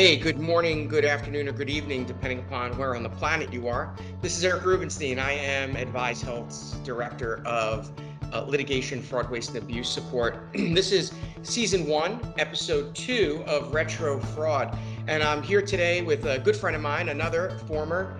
Hey, good morning, good afternoon, or good evening, depending upon where on the planet you are. This is Eric Rubenstein. I am Advize Health's Director of Litigation, Fraud, Waste, and Abuse Support. This is Season 1, Episode 2 of Retro Fraud. And I'm here today with a good friend of mine, another former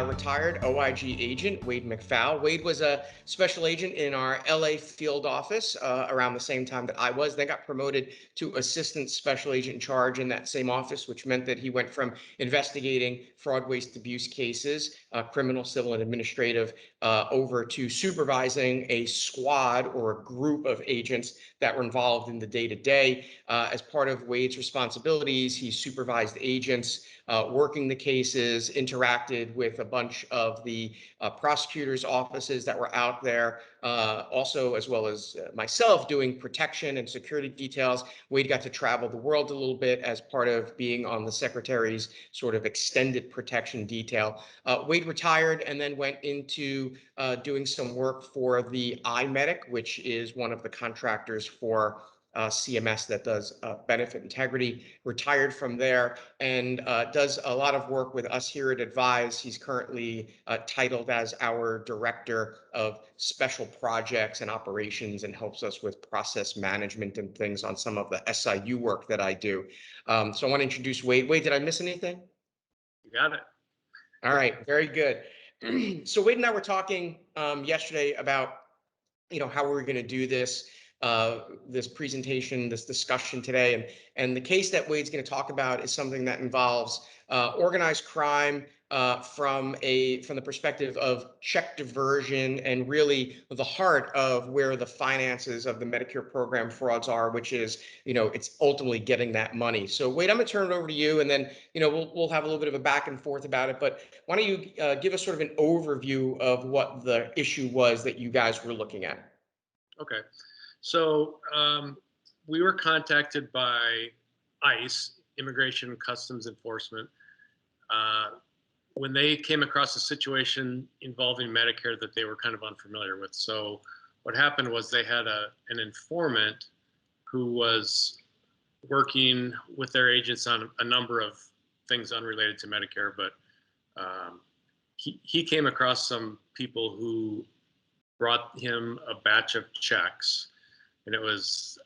retired OIG agent, Wade McFaul. Wade was a special agent in our LA field office around the same time that I was. Then got promoted to assistant special agent in charge in that same office, which meant that he went from investigating fraud, waste, abuse cases, criminal, civil, and administrative, over to supervising a squad or a group of agents that were involved in the day-to-day. As part of Wade's responsibilities, he supervised agents working the cases, interacted with a bunch of the prosecutors' offices that were out there, also as well as myself doing protection and security details. Wade got to travel the world a little bit as part of being on the secretary's sort of extended protection detail. Wade retired and then went into doing some work for the iMedic, which is one of the contractors for CMS that does benefit integrity. Retired from there and does a lot of work with us here at Advize. He's currently titled as our Director of Special Projects and Operations and helps us with process management and things on some of the SIU work that I do. So I want to introduce Wade. Wade, did I miss anything? You got it. All right, very good. So Wade and I were talking yesterday about how we're going to do this presentation, this discussion today, and the case that Wade's going to talk about is something that involves organized crime from the perspective of check diversion and really the heart of where the finances of the Medicare program frauds are, which is it's ultimately getting that money. So Wade, I'm going to turn it over to you, and then we'll have a little bit of a back and forth about it. But why don't you give us sort of an overview of what the issue was that you guys were looking at? Okay. So we were contacted by ICE, Immigration and Customs Enforcement, when they came across a situation involving Medicare that they were kind of unfamiliar with. So what happened was they had an informant who was working with their agents on a number of things unrelated to Medicare, but he came across some people who brought him a batch of checks, and it was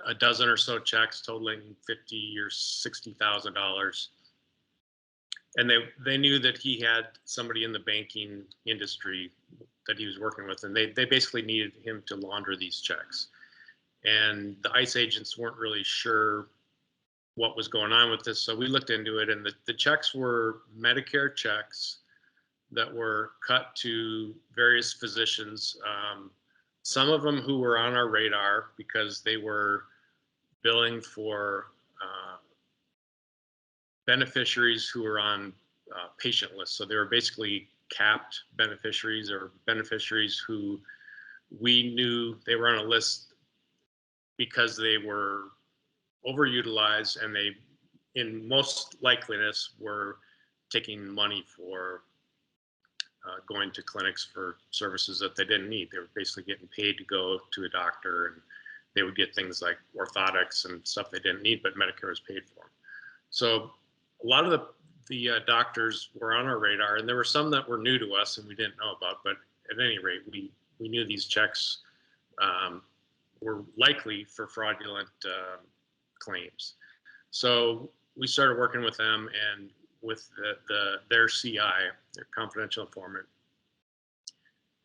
a dozen or so checks totaling $50,000 or $60,000. And they knew that he had somebody in the banking industry that he was working with, and they basically needed him to launder these checks. And the ICE agents weren't really sure what was going on with this, so we looked into it, and the checks were Medicare checks that were cut to various physicians, some of them who were on our radar because they were billing for beneficiaries who were on patient lists. So they were basically capped beneficiaries or beneficiaries who we knew they were on a list because they were overutilized and they, in most likeliness, were taking money for going to clinics for services that they didn't need. They were basically getting paid to go to a doctor, and they would get things like orthotics and stuff they didn't need, but Medicare was paid for them. So a lot of the doctors were on our radar, and there were some that were new to us and we didn't know about, but at any rate, we knew these checks were likely for fraudulent claims. So we started working with them and with their CI, their confidential informant.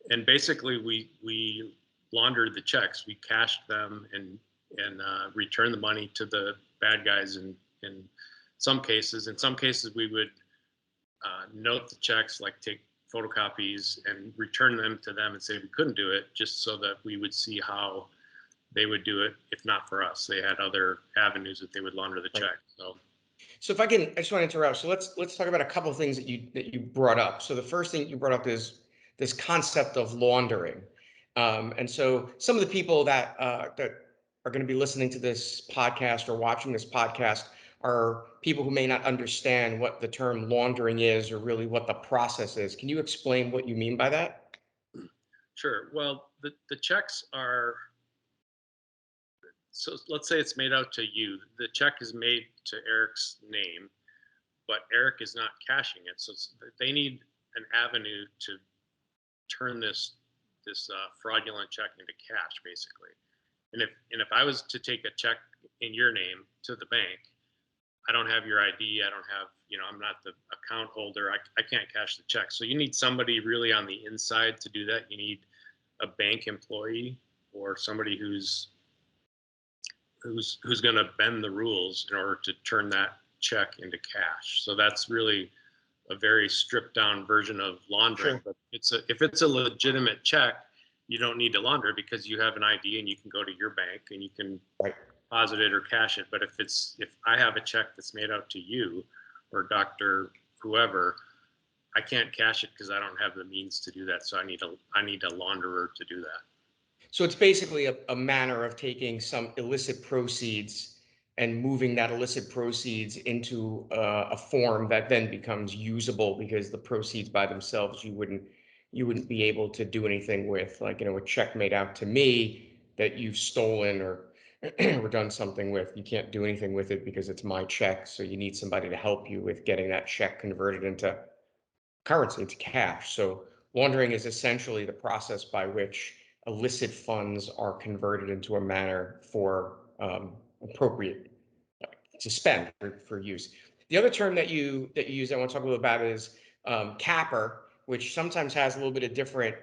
And basically we laundered the checks. We cashed them and returned the money to the bad guys in some cases. In some cases we would note the checks, like take photocopies and return them to them and say we couldn't do it, just so that we would see how they would do it if not for us. They had other avenues that they would launder the check. So if I just want to interrupt. So let's talk about a couple of things that you brought up. So the first thing you brought up is this concept of laundering. And so some of the people that are going to be listening to this podcast or watching this podcast are people who may not understand what the term laundering is or really what the process is. Can you explain what you mean by that? Sure. Well, the checks are, so let's say it's made out to you. The check is made to Eric's name, but Eric is not cashing it. So they need an avenue to turn this fraudulent check into cash, basically. And if I was to take a check in your name to the bank, I don't have your ID. I don't have, I'm not the account holder. I can't cash the check. So you need somebody really on the inside to do that. You need a bank employee or somebody who's going to bend the rules in order to turn that check into cash. So that's really a very stripped down version of laundering. Sure. But if it's a legitimate check, you don't need to launder it because you have an ID and you can go to your bank and you can deposit it or cash it. But if I have a check that's made out to you or Dr. whoever, I can't cash it because I don't have the means to do that. So I need a launderer to do that. So it's basically a manner of taking some illicit proceeds and moving that illicit proceeds into a form that then becomes usable, because the proceeds by themselves you wouldn't be able to do anything with, like, a check made out to me that you've stolen or or done something with. You can't do anything with it because it's my check. So you need somebody to help you with getting that check converted into currency, into cash. So laundering is essentially the process by which illicit funds are converted into a manner for appropriate to spend for use. The other term that you use, I want to talk a little about, is capper, which sometimes has a little bit of different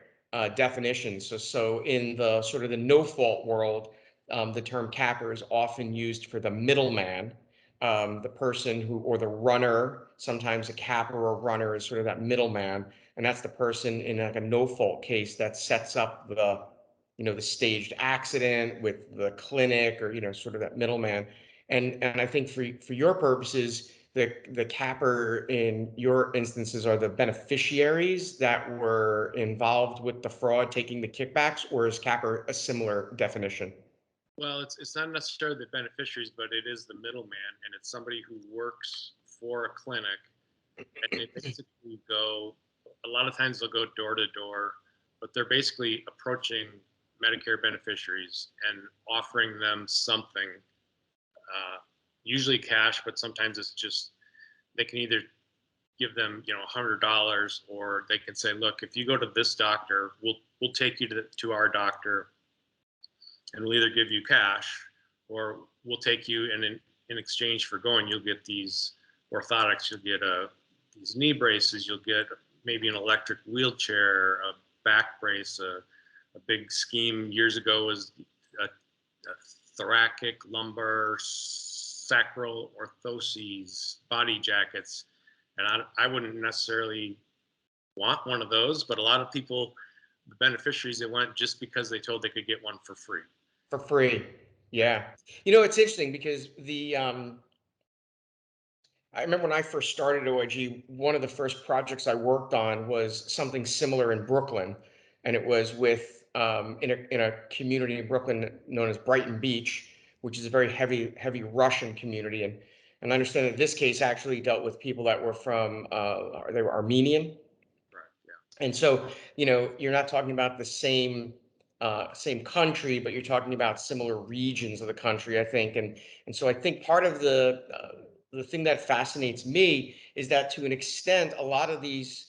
definitions. So in the sort of the no fault world, the term capper is often used for the middleman, the person who, or the runner. Sometimes a capper or runner is sort of that middleman, and that's the person in like a no fault case that sets up the staged accident with the clinic, or sort of that middleman. And I think for your purposes, the capper in your instances are the beneficiaries that were involved with the fraud, taking the kickbacks, or is capper a similar definition? Well, it's not necessarily the beneficiaries, but it is the middleman, and it's somebody who works for a clinic, and they basically go. A lot of times they'll go door to door, but they're basically approaching Medicare beneficiaries and offering them something. Usually cash, but sometimes it's just they can either give them $100, or they can say, look, if you go to this doctor, we'll take you to our doctor, and we'll either give you cash, or we'll take you, and in exchange for going, you'll get these orthotics, you'll get these knee braces, you'll get maybe an electric wheelchair, a back brace. A big scheme years ago was a thoracic, lumbar, sacral orthoses, body jackets. And I wouldn't necessarily want one of those, but a lot of people, the beneficiaries, they went just because they told they could get one for free. For free. Yeah. It's interesting because I remember when I first started OIG, one of the first projects I worked on was something similar in Brooklyn, and it was with in a community in Brooklyn known as Brighton Beach, which is a very heavy Russian community, and I understand that this case actually dealt with people that were from they were Armenian. Right. Yeah. And so, you're not talking about the same country, but you're talking about similar regions of the country, I think. And so I think part of the thing that fascinates me is that, to an extent, a lot of these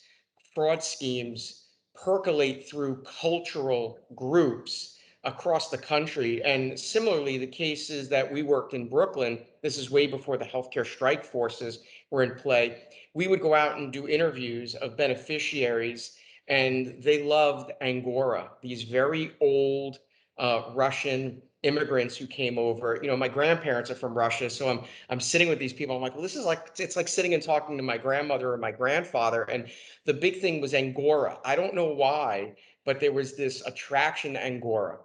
fraud schemes percolate through cultural groups across the country. And similarly, the cases that we worked in Brooklyn, this is way before the healthcare strike forces were in play. We would go out and do interviews of beneficiaries, and they loved Angora, these very old Russian immigrants who came over. My grandparents are from Russia, so I'm sitting with these people. I'm like, well, it's like sitting and talking to my grandmother or my grandfather. And the big thing was Angora. I don't know why, but there was this attraction to Angora.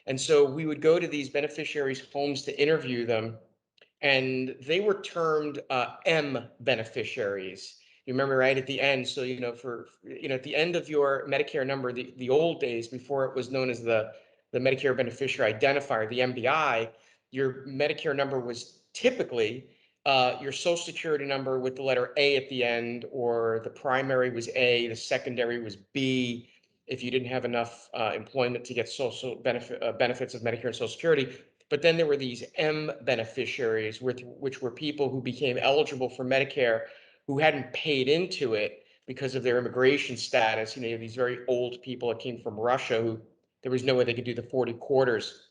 And so we would go to these beneficiaries' homes to interview them, and they were termed M beneficiaries. You remember, right, at the end. So, at the end of your Medicare number, the old days, before it was known as the Medicare beneficiary identifier, the MBI, your Medicare number was typically your social security number with the letter A at the end, or the primary was A, the secondary was B. If you didn't have enough employment to get social benefits of Medicare and Social Security. But then there were these M beneficiaries, which were people who became eligible for Medicare who hadn't paid into it because of their immigration status. You have these very old people that came from Russia who there was no way they could do the 40 quarters.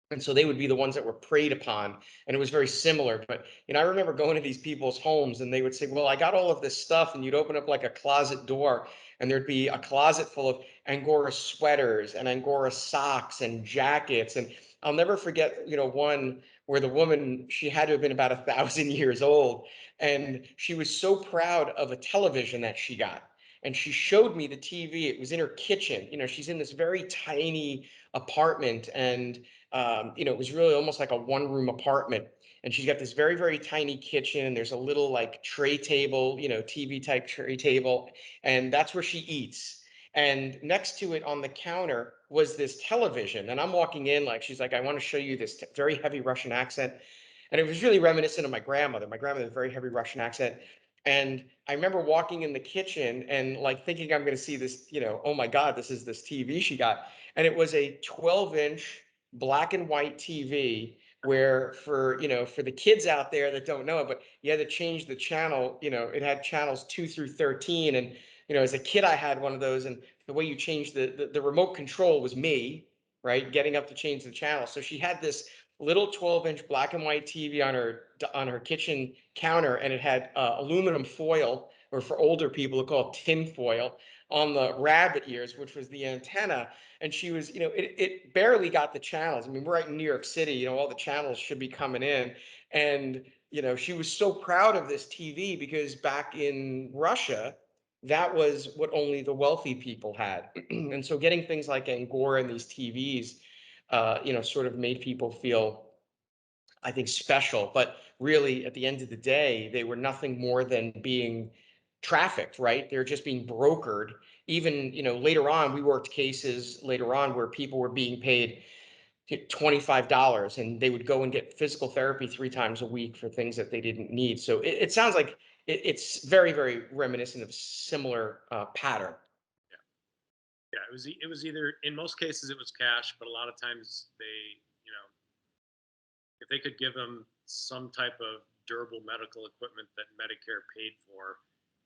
And so they would be the ones that were preyed upon. And it was very similar. But, I remember going to these people's homes and they would say, well, I got all of this stuff. And you'd open up like a closet door and there'd be a closet full of Angora sweaters and Angora socks and jackets. And I'll never forget, one where the woman, she had to have been about 1,000 years old. And she was so proud of a television that she got. And she showed me the TV. It was in her kitchen. She's in this very tiny apartment. And it was really almost like a one-room apartment. And she's got this very, very tiny kitchen. And there's a little like tray table, TV type tray table. And that's where she eats. And next to it on the counter was this television. And I'm walking in like, she's like, I want to show you this very heavy Russian accent. And it was really reminiscent of my grandmother. My grandmother had a very heavy Russian accent. And I remember walking in the kitchen and like thinking I'm going to see this, oh my God, this is this TV she got. And it was a 12-inch black and white TV where for the kids out there that don't know it, but you had to change the channel, it had channels 2 through 13. And, as a kid, I had one of those. And the way you change the remote control was me, right? Getting up to change the channel. So she had this little 12-inch black and white TV on her kitchen counter, and it had aluminum foil, or for older people, they call it tin foil, on the rabbit ears, which was the antenna. And she was, it barely got the channels. I mean, we're right in New York City, all the channels should be coming in. And, she was so proud of this TV because back in Russia, that was what only the wealthy people had. And so getting things like Angora and these TVs, sort of made people feel, I think, special. But really, at the end of the day, they were nothing more than being trafficked, right? They're just being brokered. Even, later on, we worked cases later on where people were being paid $25 and they would go and get physical therapy 3 times a week for things that they didn't need. So it sounds like it's very, very reminiscent of a similar pattern. Yeah, it was either, in most cases it was cash, but a lot of times they, if they could give them some type of durable medical equipment that Medicare paid for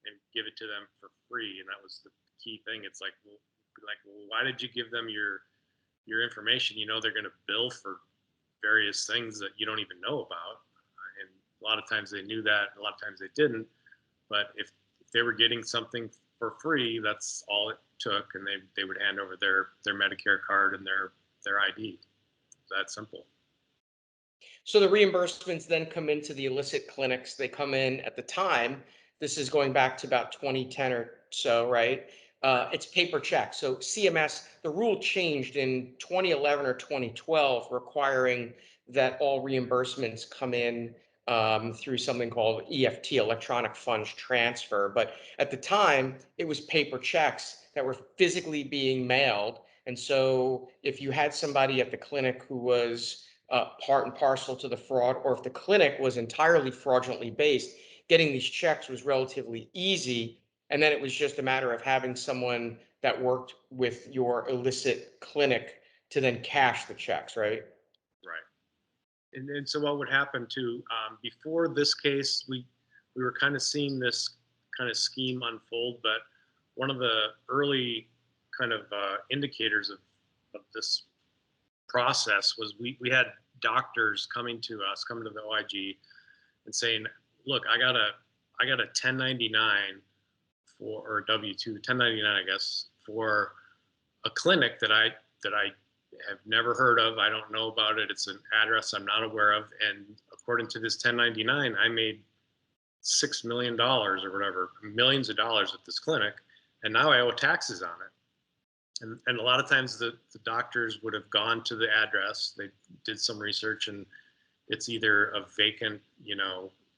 and give it to them for free, and that was the key thing. It's like, well, why did you give them your information? They're going to bill for various things that you don't even know about, and a lot of times they knew that, a lot of times they didn't. But if they were getting something for free, that's all it took, and they would hand over their Medicare card and their ID. It's that simple. So the reimbursements then come into the illicit clinics. They come in at the time. This is going back to about 2010 or so, right? It's paper checks. So CMS, the rule changed in 2011 or 2012, requiring that all reimbursements come in through something called EFT, electronic funds transfer. But at the time, it was paper checks that were physically being mailed. And so if you had somebody at the clinic who was part and parcel to the fraud, or if the clinic was entirely fraudulently based, getting these checks was relatively easy. And then it was just a matter of having someone that worked with your illicit clinic to then cash the checks, right? Right. And so what would happen too, before this case, we were kind of seeing this kind of scheme unfold, but one of the early kind of indicators of this process was we had doctors coming to the OIG and saying, look, I got a 1099 or a W-2, 1099, I guess, for a clinic that I have never heard of. I don't know about it. It's an address I'm not aware of. And according to this 1099, I made $6 million or whatever, millions of dollars at this clinic. And now I owe taxes on it. And a lot of times the doctors would have gone to the address, they did some research, and it's either a vacant,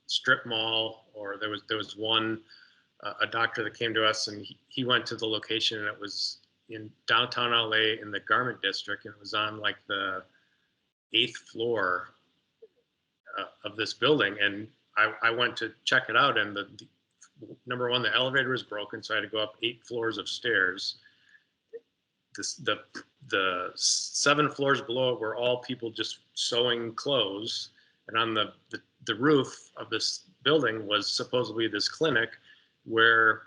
strip mall, or there was one, a doctor that came to us and he went to the location and it was in downtown LA in the garment district, and it was on like the 8th floor of this building. And I went to check it out, and the number one, the elevator was broken, so I had to go up 8 floors of stairs. The 7 floors below it were all people just sewing clothes, and on the the roof of this building was supposedly this clinic where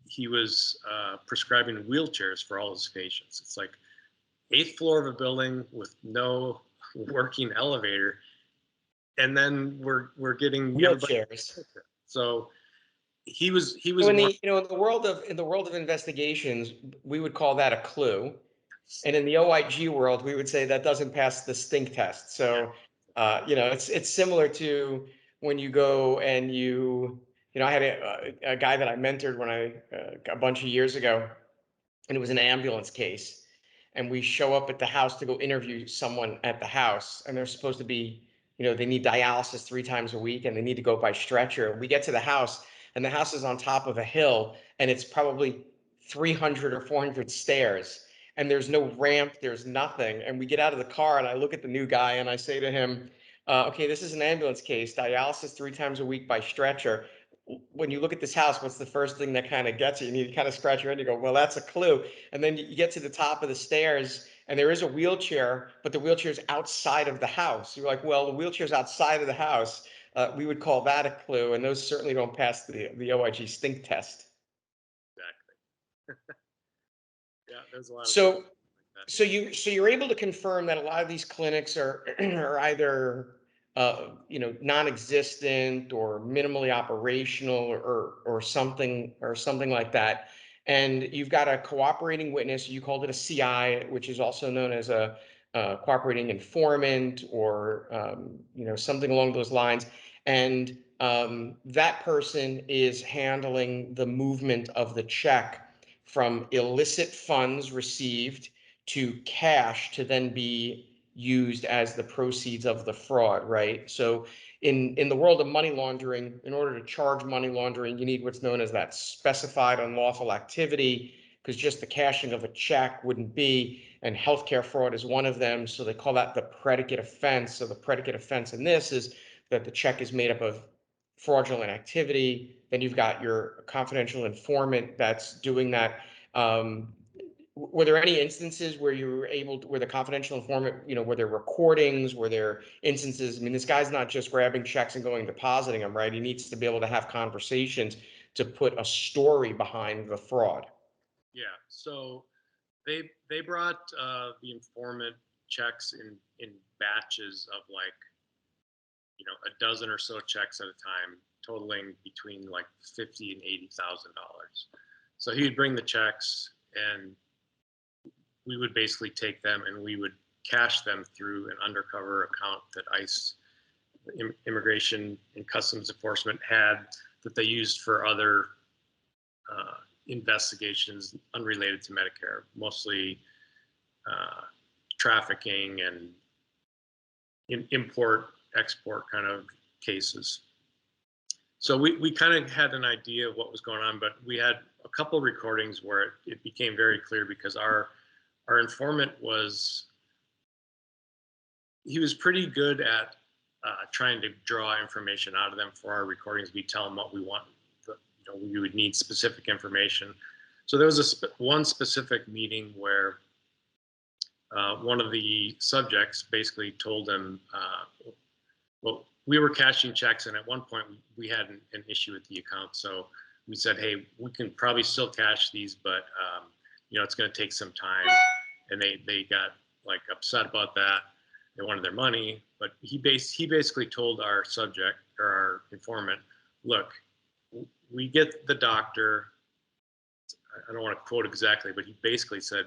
he was prescribing wheelchairs for all his patients. It's like 8th floor of a building with no working elevator, and then we're getting Wheelchairs. So he was So in the world of investigations, we would call that a clue. And in the OIG world, we would say that doesn't pass the stink test. So, it's similar to when you go and I had a guy that I mentored a bunch of years ago, and it was an ambulance case. And we show up at the house to go interview someone at the house, and they're supposed to be, they need dialysis 3 times a week, and they need to go by stretcher. We get to the house, and the house is on top of a hill, and it's probably 300 or 400 stairs, and there's no ramp, there's nothing. And we get out of the car, and I look at the new guy, and I say to him, okay, this is an ambulance case, dialysis 3 times a week by stretcher. When you look at this house, what's the first thing that kind of gets you? And you kind of scratch your head and you go, well, that's a clue. And then you get to the top of the stairs, and there is a wheelchair, but the wheelchair's outside of the house. You're like, well, the wheelchair's outside of the house. We would call that a clue, and those certainly don't pass the OIG stink test. Exactly. Yeah, there's a lot of So, like that. you're able to confirm that a lot of these clinics are are either non-existent or minimally operational or something like that. And you've got a cooperating witness. You called it a CI, which is also known as a cooperating informant, or something along those lines. And that person is handling the movement of the check from illicit funds received to cash to then be used as the proceeds of the fraud, right? So in the world of money laundering, in order to charge money laundering, you need what's known as that specified unlawful activity, because just the cashing of a check wouldn't be, and healthcare fraud is one of them. So they call that the predicate offense. So the predicate offense in this is that the check is made up of fraudulent activity. Then you've got your confidential informant that's doing that. Were there any instances where you were able to, where the confidential informant, were there recordings, were there instances? I mean, this guy's not just grabbing checks and going depositing them, right? He needs to be able to have conversations to put a story behind the fraud. Yeah. So they brought the informant checks in batches of like, a dozen or so checks at a time, totaling between like $50,000 and $80,000. So he would bring the checks, and we would basically take them and we would cash them through an undercover account that ICE, Immigration and Customs Enforcement, had, that they used for other investigations unrelated to Medicare, mostly trafficking and import, export kind of cases. So we kind of had an idea of what was going on, but we had a couple of recordings where it became very clear, because our informant he was pretty good at trying to draw information out of them for our recordings. We tell them what we want. We would need specific information. So there was one specific meeting where one of the subjects basically told them, well, we were cashing checks, and at one point we had an issue with the account. So we said, hey, we can probably still cash these, but it's going to take some time. And they got like upset about that. They wanted their money, but he basically told our subject, or our informant, look, we get the doctor. I don't want to quote exactly, but he basically said,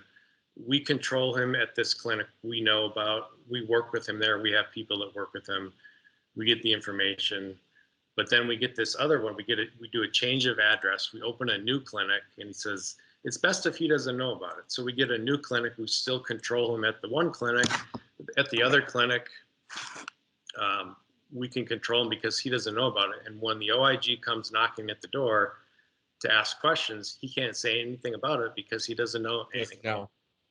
we control him at this clinic we know about. We work with him there. We have people that work with him. We get the information, but then we get this other one. We do a change of address. We open a new clinic, and he says, it's best if he doesn't know about it. So we get a new clinic. We still control him at the one clinic. At the other clinic, we can control him because he doesn't know about it. And when the OIG comes knocking at the door to ask questions, he can't say anything about it because he doesn't know anything. No.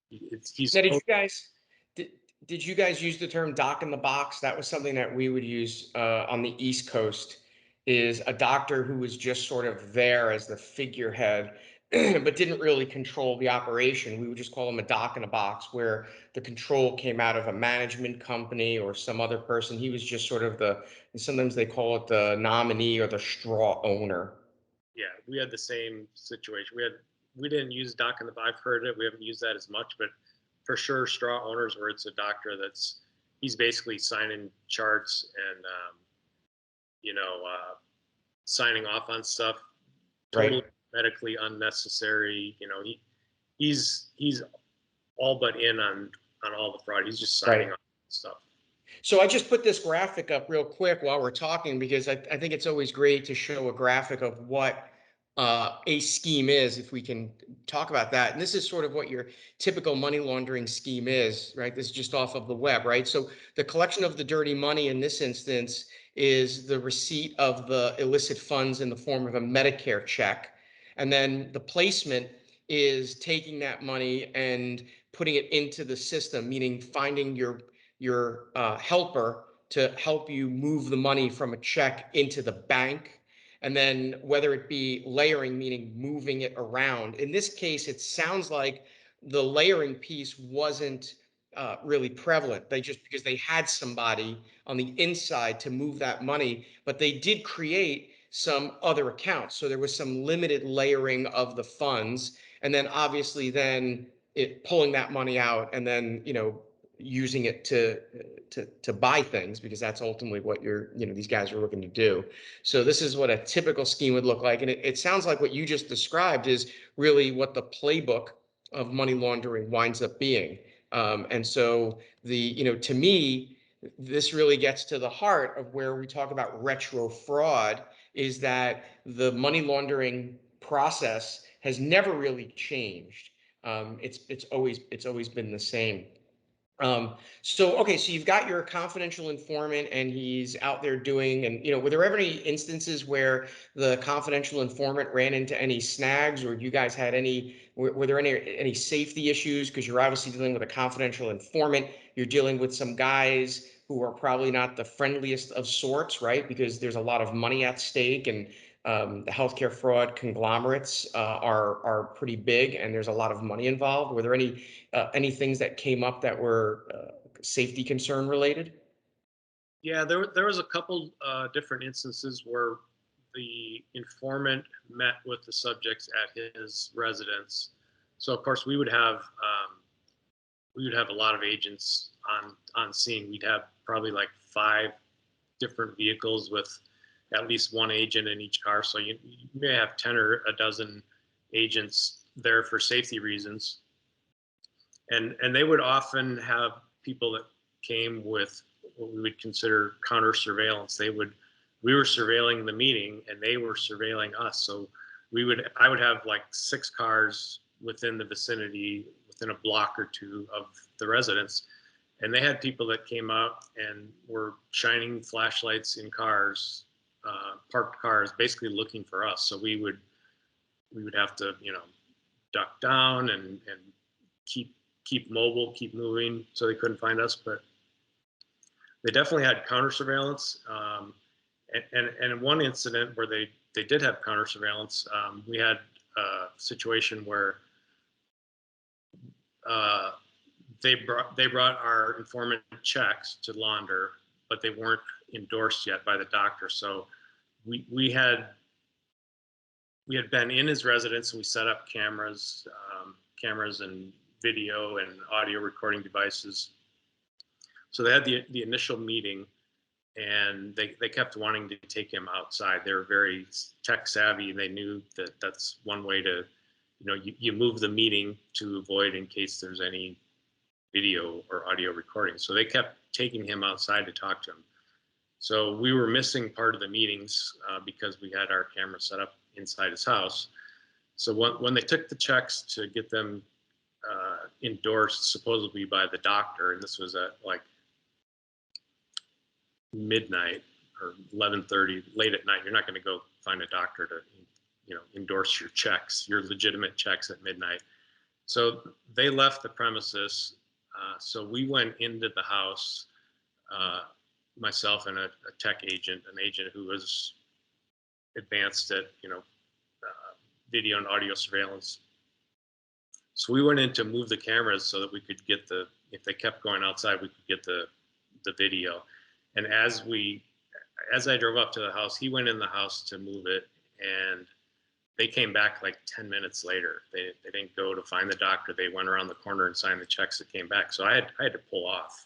He's Now, did you guys use the term doc in the box? That was something that we would use on the East Coast, is a doctor who was just sort of there as the figurehead, but didn't really control the operation. We would just call him a doc in a box, where the control came out of a management company or some other person. He was just sort of sometimes they call it the nominee or the straw owner. Yeah, we had the same situation. We didn't use doc in the box. I've heard it. We haven't used that as much, but for sure, straw owners, where it's a doctor he's basically signing charts and you know signing off on stuff, totally Right. medically unnecessary. He's all but in on all the fraud. He's just signing Right. off on stuff. So I just put this graphic up real quick while we're talking, because I think it's always great to show a graphic of what a scheme is, if we can talk about that. And this is sort of what your typical money laundering scheme is, right? This is just off of the web, right? So the collection of the dirty money in this instance is the receipt of the illicit funds in the form of a Medicare check. And then the placement is taking that money and putting it into the system, meaning finding your helper to help you move the money from a check into the bank. And then whether it be layering, meaning moving it around. In this case, it sounds like the layering piece wasn't really prevalent. They just, because they had somebody on the inside to move that money, but they did create some other accounts. So there was some limited layering of the funds. And then obviously then it pulling that money out and then, using it to buy things, because that's ultimately what these guys are looking to do. So this is what a typical scheme would look like. And it sounds like what you just described is really what the playbook of money laundering winds up being. And so to me, this really gets to the heart of where we talk about retro fraud, is that the money laundering process has never really changed. It's always been the same. Okay, so you've got your confidential informant and he's out there doing, and were there ever any instances where the confidential informant ran into any snags, or you guys had were there any safety issues? Because you're obviously dealing with a confidential informant. You're dealing with some guys who are probably not the friendliest of sorts, right? Because there's a lot of money at stake, and the healthcare fraud conglomerates are pretty big, and there's a lot of money involved. Were there any things that came up that were safety concern related? Yeah, there was a couple different instances where the informant met with the subjects at his residence. So of course we would have a lot of agents on scene. We'd have probably like 5 different vehicles with at least one agent in each car. So you may have 10 or a dozen agents there for safety reasons. And they would often have people that came with what we would consider counter surveillance. We were surveilling the meeting and they were surveilling us. So I would have like 6 cars within the vicinity, within a block or 2 of the residence. And they had people that came out and were shining flashlights in cars, parked cars, basically looking for us. So we would have to, duck down and keep mobile, keep moving, so they couldn't find us. But they definitely had counter surveillance. And in one incident where they did have counter surveillance, we had a situation where they brought our informant checks to launder, but they weren't endorsed yet by the doctor. So we had been in his residence, and we set up cameras and video and audio recording devices. So they had the initial meeting, and they kept wanting to take him outside. They were very tech savvy. They knew that that's one way to, you move the meeting to avoid in case there's any video or audio recording. So they kept taking him outside to talk to him. So we were missing part of the meetings because we had our camera set up inside his house. So when they took the checks to get them endorsed supposedly by the doctor, and this was at like midnight or 11:30, late at night, you're not going to go find a doctor to endorse your checks, your legitimate checks at midnight. So they left the premises. So we went into the house, myself and a tech agent, an agent who was advanced at video and audio surveillance. So we went in to move the cameras so that we could get if they kept going outside, we could get the video. And as I drove up to the house, he went in the house to move it, and they came back like 10 minutes later. They didn't go to find the doctor. They went around the corner and signed the checks that came back. So I had to pull off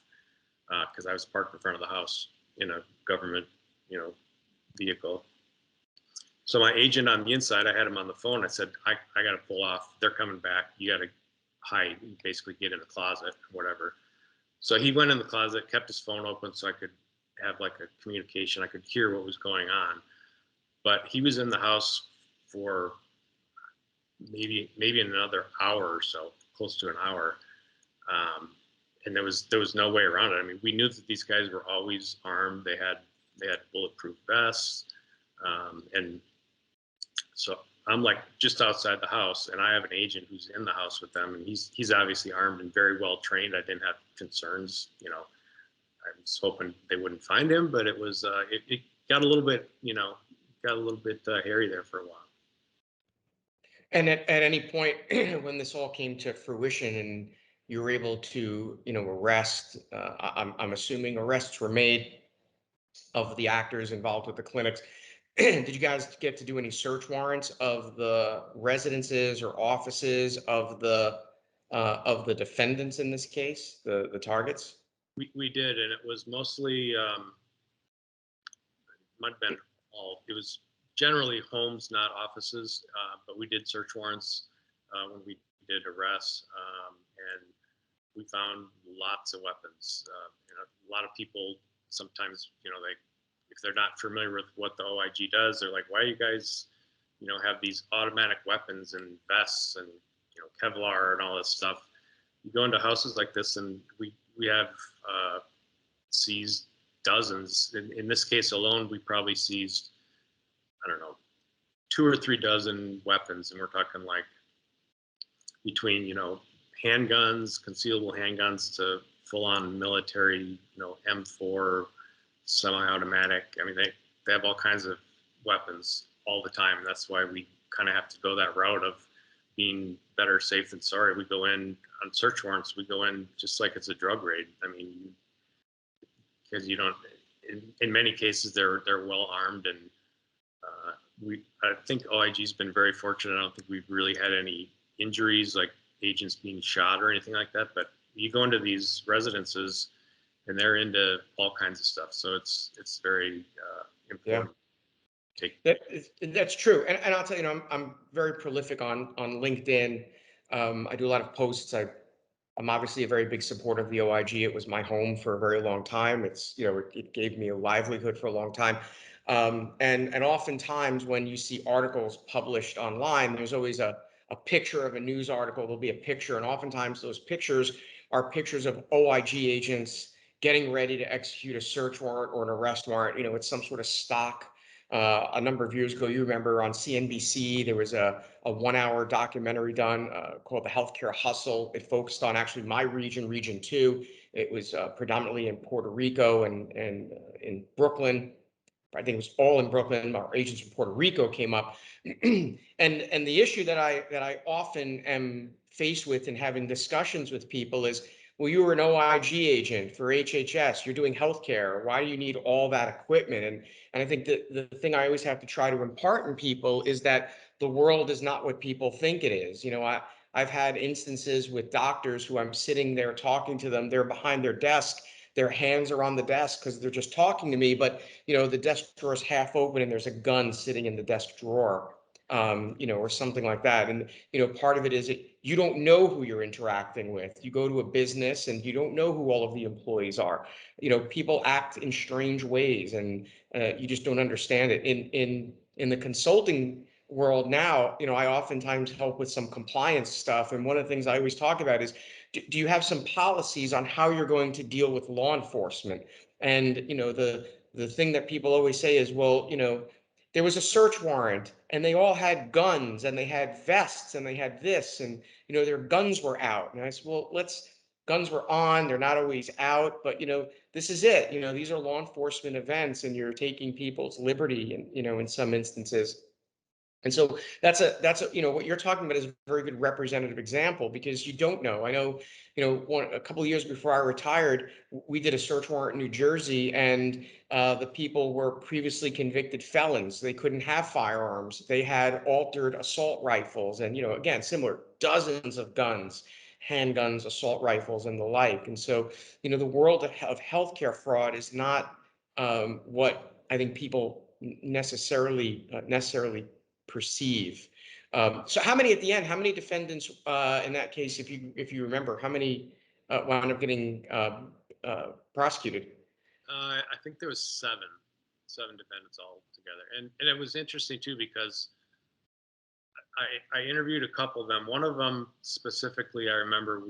because I was parked in front of the house in a government, vehicle. So my agent on the inside, I had him on the phone. I said, I got to pull off. They're coming back. You got to hide, basically get in a closet, or whatever. So he went in the closet, kept his phone open so I could have like a communication. I could hear what was going on. But he was in the house for maybe another hour or so, close to an hour. And there was no way around it. I mean, we knew that these guys were always armed. They had bulletproof vests. And so I'm like just outside the house, and I have an agent who's in the house with them, and he's obviously armed and very well trained. I didn't have concerns, I was hoping they wouldn't find him, but it was it got a little bit, hairy there for a while. And at any point when this all came to fruition and you were able to, arrest, I'm assuming arrests were made of the actors involved with the clinics. Did you guys get to do any search warrants of the residences or offices of the defendants in this case, the targets? We did, and it was mostly might have been it was generally homes, not offices, but we did search warrants when we did arrests, and we found lots of weapons. A lot of people sometimes, if they're not familiar with what the OIG does, they're like, why you guys, have these automatic weapons and vests and, Kevlar and all this stuff. You go into houses like this, and we have seized dozens. In this case alone, we probably seized, I don't know, 2 or 3 dozen weapons. And we're talking like between, handguns, concealable handguns to full-on military, M4, semi-automatic. I mean, they have all kinds of weapons all the time. And that's why we kind of have to go that route of being better safe than sorry. We go in on search warrants. We go in just like it's a drug raid. I mean, because you don't. In many cases, they're well armed, and I think OIG's been very fortunate. I don't think we've really had any injuries, like agents being shot or anything like that. But you go into these residences, and they're into all kinds of stuff. So it's very important. Yeah. That's true, and I'll tell you, I'm very prolific on LinkedIn. I do a lot of posts. I'm obviously a very big supporter of the OIG. It was my home for a very long time. It gave me a livelihood for a long time. And oftentimes when you see articles published online, there's always a picture of a news article. There'll be a picture, and oftentimes those pictures are pictures of OIG agents getting ready to execute a search warrant or an arrest warrant. It's some sort of stock. A number of years ago, you remember on CNBC, there was a 1-hour documentary done called The Healthcare Hustle. It focused on actually my region, Region 2. It was predominantly in Puerto Rico and in Brooklyn. I think it was all in Brooklyn. Our agents from Puerto Rico came up. and the issue that I often am faced with in having discussions with people is, well, you were an OIG agent for HHS. You're doing healthcare. Why do you need all that equipment? And I think that the thing I always have to try to impart in people is that the world is not what people think it is. I've had instances with doctors who I'm sitting there talking to them. They're behind their desk. Their hands are on the desk because they're just talking to me. But, the desk drawer is half open and there's a gun sitting in the desk drawer. Or something like that. And, part of it is you don't know who you're interacting with. You go to a business and you don't know who all of the employees are. People act in strange ways, and you just don't understand it. In the consulting world now, I oftentimes help with some compliance stuff. And one of the things I always talk about is, do you have some policies on how you're going to deal with law enforcement? And, the thing that people always say is, well, there was a search warrant and they all had guns and they had vests and they had this, and their guns were out. And I said, well, guns were on, they're not always out, but this is it. These are law enforcement events and you're taking people's liberty, and in some instances. And so that's a what you're talking about is a very good representative example, because you don't know. I know, a couple of years before I retired, we did a search warrant in New Jersey, and the people were previously convicted felons. They couldn't have firearms. They had altered assault rifles, and again, similar dozens of guns, handguns, assault rifles, and the like. And so, the world of healthcare fraud is not what I think people necessarily perceive. So how many at the end, how many defendants in that case, if you remember, how many wound up getting prosecuted? I think there was seven defendants all together, and it was interesting too because I interviewed a couple of them. One of them specifically, I remember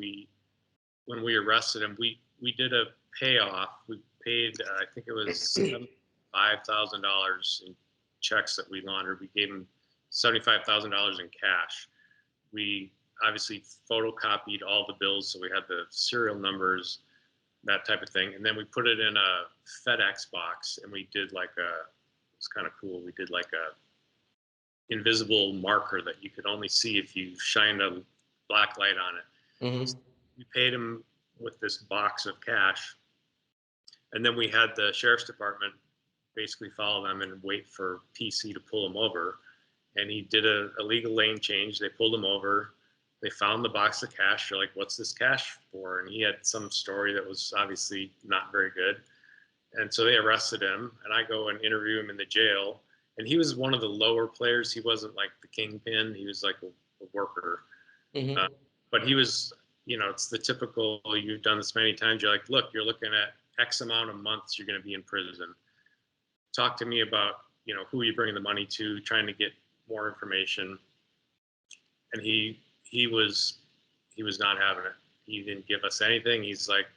when we arrested him, we did a payoff. We paid, I think it was $5,000 in checks that we laundered. We gave him $75,000 in cash. We obviously photocopied all the bills, so we had the serial numbers, that type of thing, and then we put it in a FedEx box, and we did it's kind of cool. We did like a invisible marker that you could only see if you shined a black light on it. Mm-hmm. We paid him with this box of cash, and then we had the sheriff's department basically follow them and wait for PC to pull him over. And he did a illegal lane change. They pulled him over. They found the box of cash. They're like, "What's this cash for?" And he had some story that was obviously not very good. And so they arrested him, and I go and interview him in the jail. And he was one of the lower players. He wasn't like the kingpin. He was like a worker. Mm-hmm. But he was, it's the typical, you've done this many times. You're like, look, you're looking at X amount of months you're going to be in prison. Talk to me about, who you're bringing the money to, trying to get more information. And he was not having it. He didn't give us anything. He's like,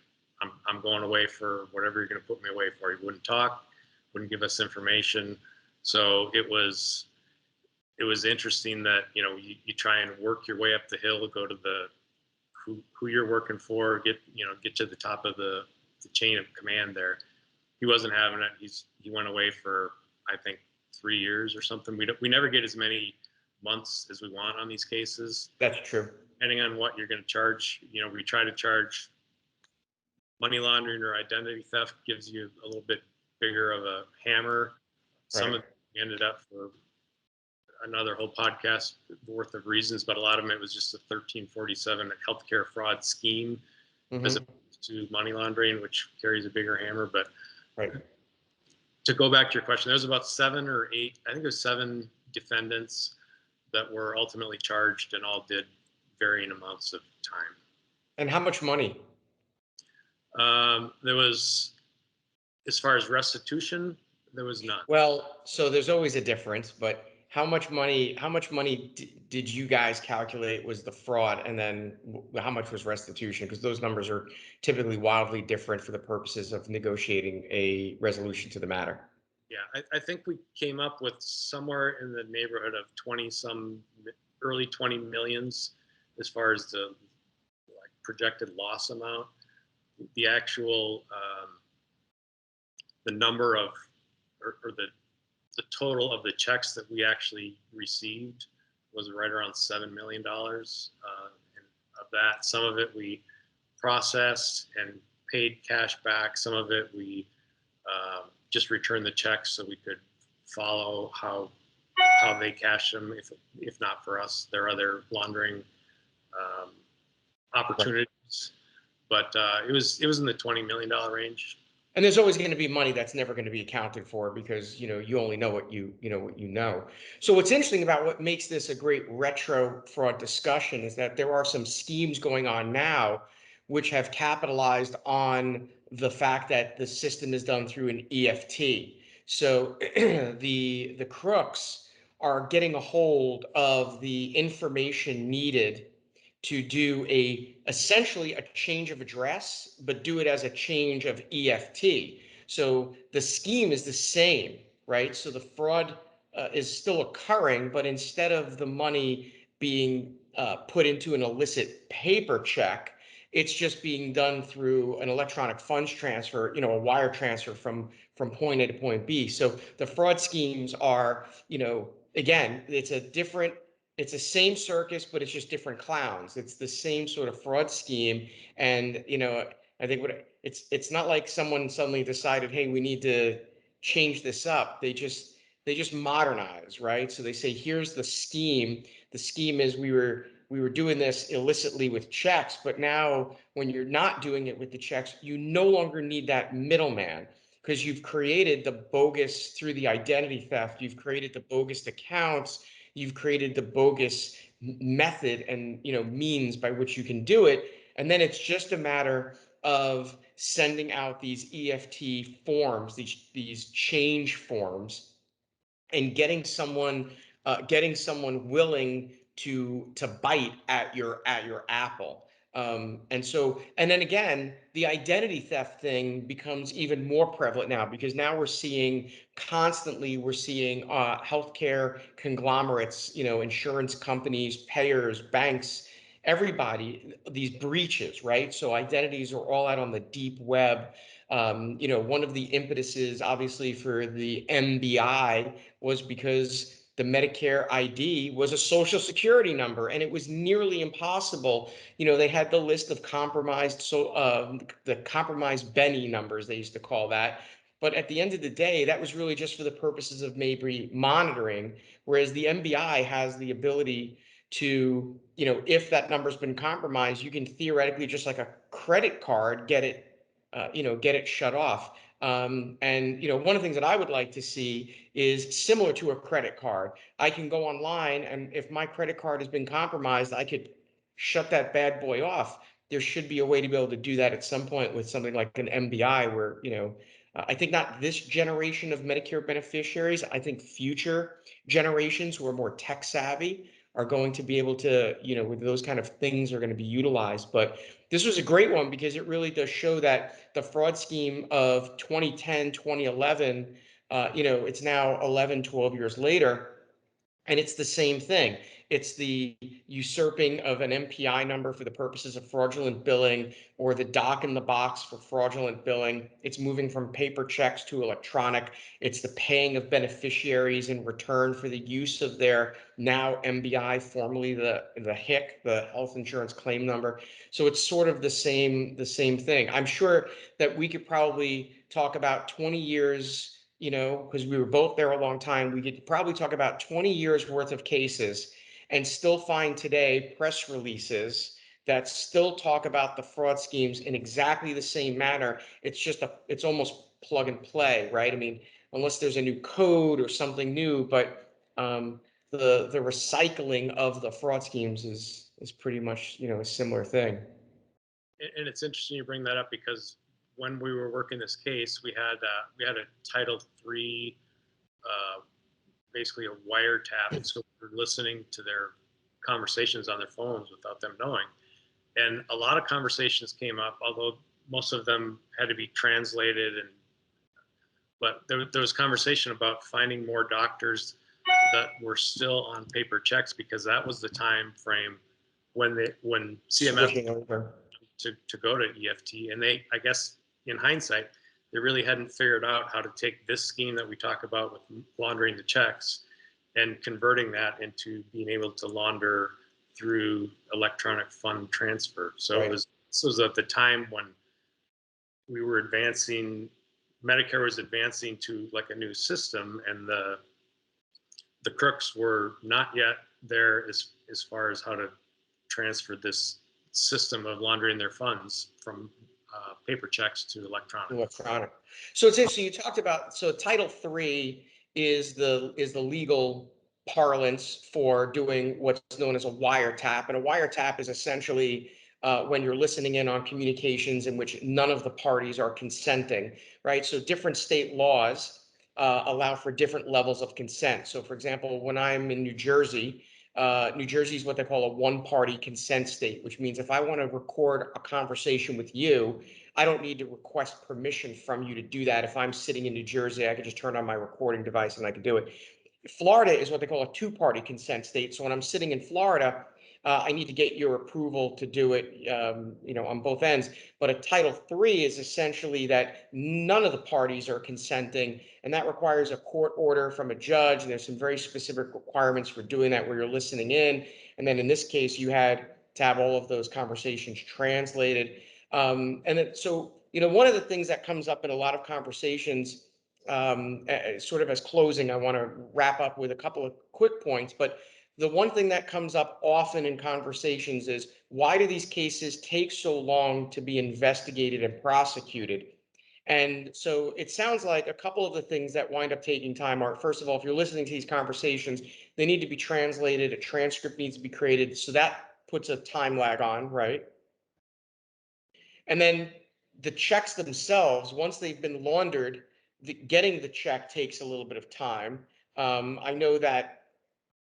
I'm going away for whatever you're going to put me away for. He wouldn't talk, wouldn't give us information. So it was interesting that, you try and work your way up the hill, go to who you're working for, get to the top of the chain of command there. He wasn't having it. He went away for, I think, 3 years or something. We never get as many months as we want on these cases. That's true. Depending on what you're going to charge, we try to charge money laundering or identity theft gives you a little bit bigger of a hammer. Some Right. of it ended up for another whole podcast worth of reasons, but a lot of it was just a 1347 healthcare fraud scheme, Mm-hmm. as opposed to money laundering, which carries a bigger hammer. But Right. to go back to your question, there was about 7 or 8, I think it was 7 defendants that were ultimately charged, and all did varying amounts of time. And how much money? There was, as far as restitution, there was none. Well, so there's always a difference, but how much money did you guys calculate was the fraud, and then how much was restitution? Because those numbers are typically wildly different for the purposes of negotiating a resolution to the matter. Yeah, I think we came up with somewhere in the neighborhood of 20 some early 20 millions as far as the projected loss amount. The actual the number of or the total of the checks that we actually received was right around $7 million. And of that, some of it we processed and paid cash back. Some of it we just returned the checks so we could follow how they cash them. If not for us, there are other laundering opportunities. But it was in the $20 million range. And there's always going to be money that's never going to be accounted for, because you only know what you know. So what's interesting about what makes this a great retro fraud discussion is that there are some schemes going on now which have capitalized on the fact that the system is done through an EFT. So the crooks are getting a hold of the information needed to do essentially a change of address, but do it as a change of EFT. So the scheme is the same, right? So the fraud is still occurring, but instead of the money being put into an illicit paper check, it's just being done through an electronic funds transfer, a wire transfer from point A to point B. So the fraud schemes are, again, it's the same circus, but it's just different clowns. It's the same sort of fraud scheme. And, I think it's not like someone suddenly decided, hey, we need to change this up. They just modernize, right? So they say, here's the scheme. The scheme is we were doing this illicitly with checks, but now when you're not doing it with the checks, you no longer need that middleman, because you've created the bogus through the identity theft. You've created the bogus accounts. You've created the bogus method and means by which you can do it. And then it's just a matter of sending out these EFT forms, these change forms, and getting someone willing to bite at your apple. And then again, the identity theft thing becomes even more prevalent now, because now we're seeing healthcare conglomerates, insurance companies, payers, banks, everybody, these breaches, right? So identities are all out on the deep web. One of the impetuses, obviously, for the MBI was because the Medicare ID was a social security number, and it was nearly impossible. They had the list of the compromised Benny numbers, they used to call that. But at the end of the day, that was really just for the purposes of maybe monitoring, whereas the MBI has the ability to, if that number's been compromised, you can theoretically, just like a credit card, get it shut off. And one of the things that I would like to see is similar to a credit card. I can go online, and if my credit card has been compromised, I could shut that bad boy off. There should be a way to be able to do that at some point with something like an MBI, where I think not this generation of Medicare beneficiaries. I think future generations who are more tech savvy are going to be able to, with those kind of things, are going to be utilized. But this was a great one because it really does show that the fraud scheme of 2010, 2011, it's now 11, 12 years later, and it's the same thing. It's the usurping of an MPI number for the purposes of fraudulent billing, or the doc in the box for fraudulent billing. It's moving from paper checks to electronic. It's the paying of beneficiaries in return for the use of their now MBI, formerly the HIC, the health insurance claim number. So it's sort of the same thing. I'm sure that we could probably talk about 20 years, because we were both there a long time. We could probably talk about 20 years worth of cases and still find today press releases that still talk about the fraud schemes in exactly the same manner. It's almost plug and play, right? I mean, unless there's a new code or something new, but the recycling of the fraud schemes is pretty much, a similar thing. And it's interesting you bring that up, because when we were working this case, we had a Title III, basically a wiretap, so we're listening to their conversations on their phones without them knowing. And a lot of conversations came up, although most of them had to be translated. But there was conversation about finding more doctors that were still on paper checks, because that was the time frame when CMS to go to EFT. And I guess in hindsight, they really hadn't figured out how to take this scheme that we talk about with laundering the checks and converting that into being able to launder through electronic fund transfer. So Right. This was at the time when we were Medicare was advancing to like a new system, and the crooks were not yet there as far as how to transfer this system of laundering their funds from paper checks to electronic. So it's interesting. You talked about, so Title III is the legal parlance for doing what's known as a wiretap, and a wiretap is essentially when you're listening in on communications in which none of the parties are consenting, right? So different state laws allow for different levels of consent. So, for example, when I'm in New Jersey is what they call a one-party consent state, which means if I want to record a conversation with you, I don't need to request permission from you to do that. If I'm sitting in New Jersey, I could just turn on my recording device and I could do it. Florida is what they call a two-party consent state. So when I'm sitting in Florida, I need to get your approval to do it, on both ends. But a Title III is essentially that none of the parties are consenting, and that requires a court order from a judge. And there's some very specific requirements for doing that where you're listening in. And then in this case, you had to have all of those conversations translated. One of the things that comes up in a lot of conversations, sort of as closing, I want to wrap up with a couple of quick points, but the one thing that comes up often in conversations is, why do these cases take so long to be investigated and prosecuted? And so it sounds like a couple of the things that wind up taking time are, first of all, if you're listening to these conversations, they need to be translated, a transcript needs to be created. So that puts a time lag on, right? And then the checks themselves, once they've been laundered, getting the check takes a little bit of time. I know that,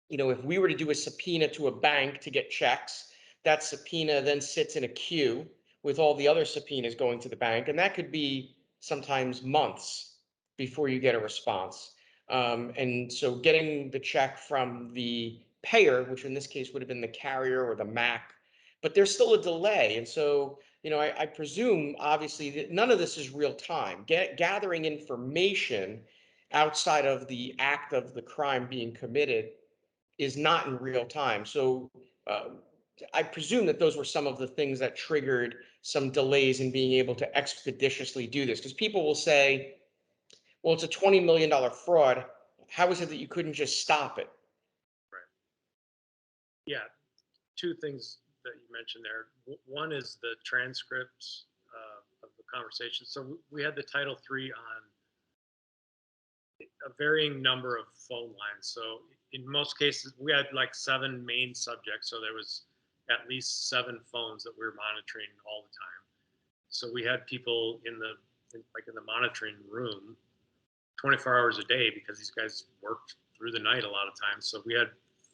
if we were to do a subpoena to a bank to get checks, that subpoena then sits in a queue with all the other subpoenas going to the bank. And that could be sometimes months before you get a response. And so getting the check from the payer, which in this case would have been the carrier or the MAC, but there's still a delay. And so, I presume, obviously, that none of this is real time. Gathering information outside of the act of the crime being committed is not in real time. So I presume that those were some of the things that triggered some delays in being able to expeditiously do this. Because people will say, well, it's a $20 million fraud. How is it that you couldn't just stop it? Right. Yeah. Two things that you mentioned there. One is the transcripts of the conversation. So we had the Title III on a varying number of phone lines. So in most cases, we had like 7 main subjects. So there was at least 7 phones that we were monitoring all the time. So we had people in the monitoring room 24 hours a day, because these guys worked through the night a lot of times. So we had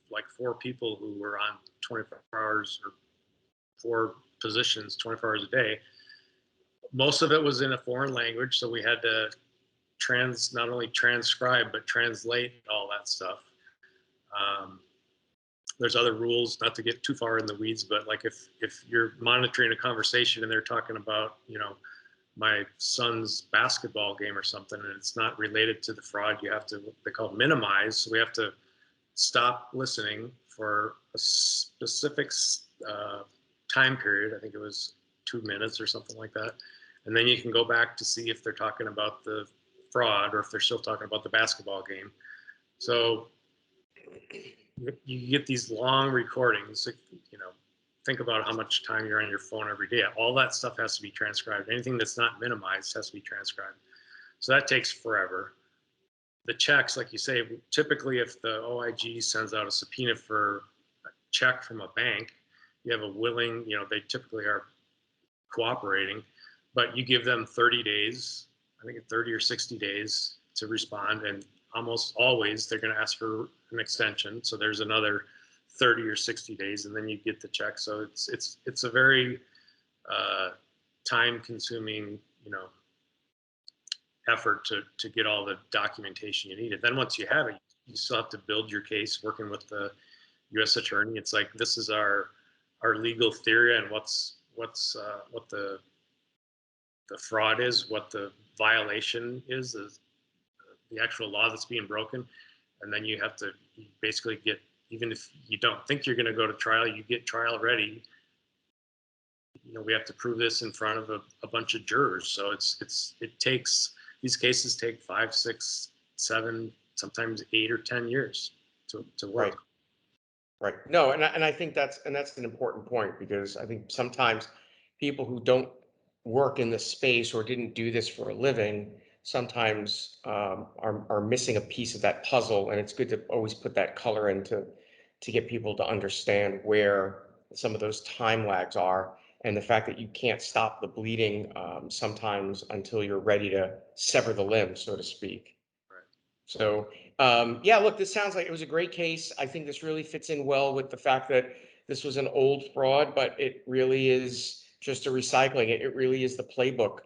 like 4 people who were on 24 hours, or 4 positions 24 hours a day. Most of it was in a foreign language, so we had to not only transcribe but translate all that stuff. There's other rules, not to get too far in the weeds, but like if you're monitoring a conversation and they're talking about, my son's basketball game or something, and it's not related to the fraud, you have to, they call it minimize. So we have to stop listening for a specific time period. I think it was 2 minutes or something like that. And then you can go back to see if they're talking about the fraud or if they're still talking about the basketball game. So you get these long recordings, think about how much time you're on your phone every day. All that stuff has to be transcribed. Anything that's not minimized has to be transcribed. So that takes forever. The checks, like you say, typically if the OIG sends out a subpoena for a check from a bank, you have a willing, they typically are cooperating, but you give them 30 days, I think 30 or 60 days to respond. And almost always they're going to ask for an extension. So there's another 30 or 60 days, and then you get the check. So it's a very time consuming, effort to get all the documentation you needed. Then once you have it, you still have to build your case working with the U.S. attorney. It's like, this is our legal theory and what the fraud is, what the violation is the actual law that's being broken. And then you have to basically get, even if you don't think you're going to go to trial, you get trial ready. We have to prove this in front of a bunch of jurors. So these cases take 5, 6, 7, sometimes 8 or 10 years to work. Right. No, and I think that's an important point, because I think sometimes people who don't work in this space or didn't do this for a living sometimes are missing a piece of that puzzle, and it's good to always put that color in to get people to understand where some of those time lags are, and the fact that you can't stop the bleeding sometimes until you're ready to sever the limb, so to speak. Right. So look, this sounds like it was a great case. I think this really fits in well with the fact that this was an old fraud, but it really is just a recycling. It really is the playbook.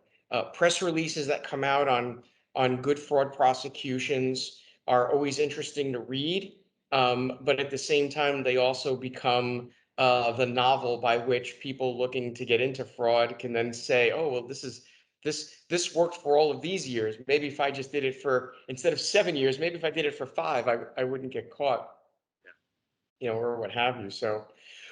Press releases that come out on good fraud prosecutions are always interesting to read, but at the same time, they also become the novel by which people looking to get into fraud can then say, oh, well, this worked for all of these years. Maybe if I just did it for, instead of 7 years, maybe if I did it for 5, I wouldn't get caught, or what have you. So,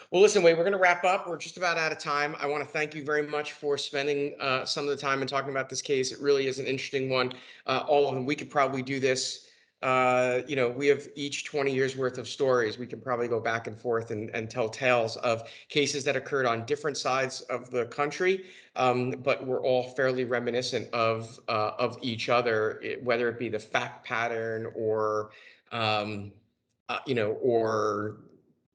well, listen, Wade, we're going to wrap up. We're just about out of time. I want to thank you very much for spending some of the time and talking about this case. It really is an interesting one. All of them, we could probably do this. We have each 20 years worth of stories. We can probably go back and forth and tell tales of cases that occurred on different sides of the country, but we're all fairly reminiscent of each other, whether it be the fact pattern or or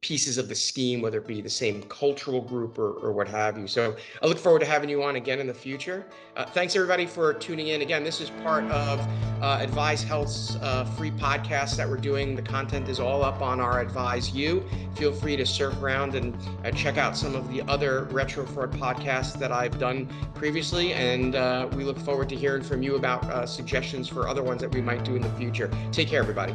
pieces of the scheme, whether it be the same cultural group or what have you. So I look forward to having you on again in the future. Thanks everybody for tuning in. Again, this is part of Advize Health's free podcast that we're doing. The content is all up on our Advize U. Feel free to surf around and check out some of the other retro fraud podcasts that I've done previously. And we look forward to hearing from you about suggestions for other ones that we might do in the future. Take care, everybody.